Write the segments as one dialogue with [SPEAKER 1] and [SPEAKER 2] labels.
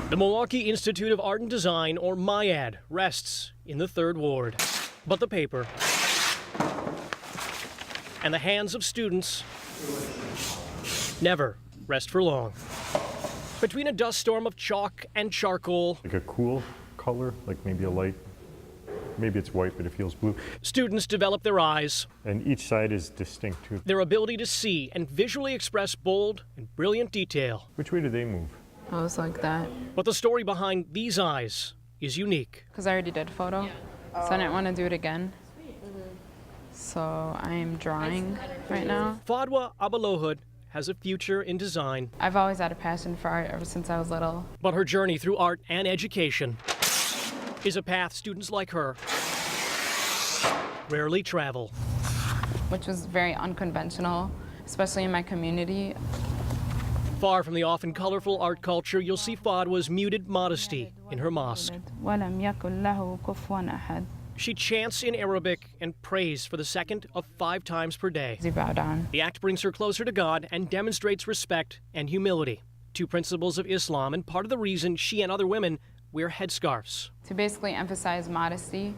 [SPEAKER 1] The Milwaukee Institute of Art and Design, or MIAD, rests in the 3rd Ward. But the paper and the hands of students never rest for long. Between a dust storm of chalk and charcoal,
[SPEAKER 2] like a cool color, like maybe a light, maybe it's white, but it feels blue.
[SPEAKER 1] Students develop their eyes.
[SPEAKER 2] And each side is distinct too.
[SPEAKER 1] Their ability to see and visually express bold and brilliant detail.
[SPEAKER 2] Which way do they move?
[SPEAKER 3] I was like that.
[SPEAKER 1] But the story behind these eyes is unique.
[SPEAKER 3] Because I already did photo, so I didn't want to do it again. So I am drawing right now.
[SPEAKER 1] Fadwa Abalohud has a future in design.
[SPEAKER 3] I've always had a passion for art ever since I was little.
[SPEAKER 1] But her journey through art and education is a path students like her rarely travel.
[SPEAKER 3] Which was very unconventional, especially in my community.
[SPEAKER 1] Far from the often colorful art culture, you'll see Fadwa's muted modesty in her mosque. She chants in Arabic and prays for the second of 5 times per day.
[SPEAKER 3] Bow down.
[SPEAKER 1] The act brings her closer to God and demonstrates respect and humility, 2 principles of Islam and part of the reason she and other women wear headscarves.
[SPEAKER 3] To basically emphasize modesty.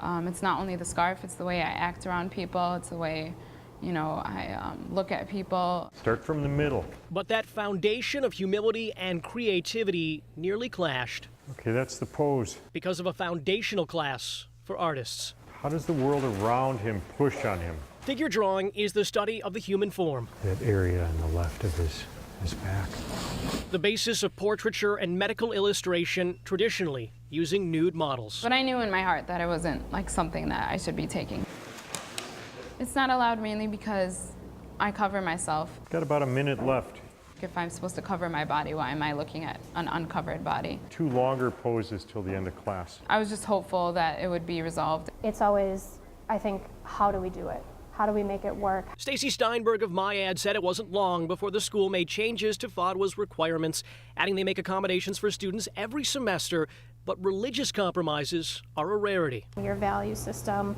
[SPEAKER 3] It's not only the scarf, it's the way I act around people, it's the way, I look at people.
[SPEAKER 2] Start from the middle.
[SPEAKER 1] But that foundation of humility and creativity nearly clashed.
[SPEAKER 2] Okay, that's the pose.
[SPEAKER 1] Because of a foundational class for artists.
[SPEAKER 2] How does the world around him push on him?
[SPEAKER 1] Figure drawing is the study of the human form.
[SPEAKER 2] That area on the left of his back.
[SPEAKER 1] The basis of portraiture and medical illustration, traditionally using nude models.
[SPEAKER 3] But I knew in my heart that it wasn't like something that I should be taking. It's not allowed mainly because I cover myself.
[SPEAKER 2] Got about a minute left.
[SPEAKER 3] If I'm supposed to cover my body, why am I looking at an uncovered body?
[SPEAKER 2] 2 longer poses till the end of class.
[SPEAKER 3] I was just hopeful that it would be resolved.
[SPEAKER 4] It's always, I think, how do we do it? How do we make it work?
[SPEAKER 1] Stacy Steinberg of MIAD said it wasn't long before the school made changes to Fadwa's requirements, adding they make accommodations for students every semester, but religious compromises are a rarity.
[SPEAKER 4] Your value system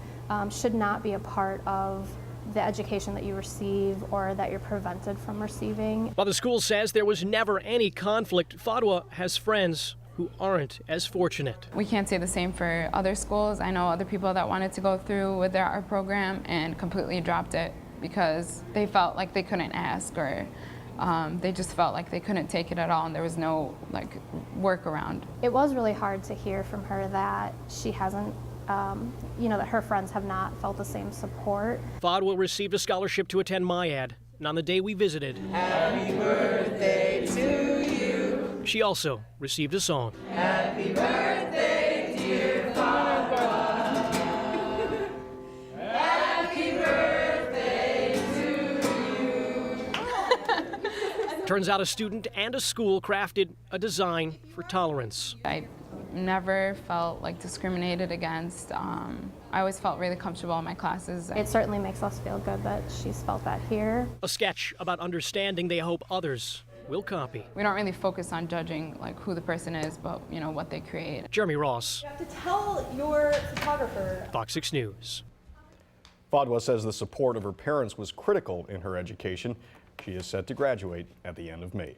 [SPEAKER 4] should not be a part of the education that you receive or that you're prevented from receiving.
[SPEAKER 1] While the school says there was never any conflict, Fadwa has friends who aren't as fortunate.
[SPEAKER 3] We can't say the same for other schools. I know other people that wanted to go through with their art program and completely dropped it because they felt like they couldn't ask, or they just felt like they couldn't take it at all and there was no workaround.
[SPEAKER 4] It was really hard to hear from her that she hasn't, that her friends have not felt the same support.
[SPEAKER 1] Fadwa received a scholarship to attend MIAD, and on the day we visited,
[SPEAKER 5] Happy birthday to you.
[SPEAKER 1] She also received a song.
[SPEAKER 5] Happy birthday, dear Fadwa. Happy birthday to you.
[SPEAKER 1] Turns out a student and a school crafted a design for tolerance.
[SPEAKER 3] I never felt discriminated against. I always felt really comfortable in my classes.
[SPEAKER 4] It certainly makes us feel good that she's felt that here.
[SPEAKER 1] A sketch about understanding they hope others will copy.
[SPEAKER 3] We don't really focus on judging who the person is, but what they create.
[SPEAKER 1] Jeremy Ross.
[SPEAKER 6] You have to tell your photographer.
[SPEAKER 1] Fox 6 News.
[SPEAKER 7] Fadwa says the support of her parents was critical in her education. She is set to graduate at the end of May.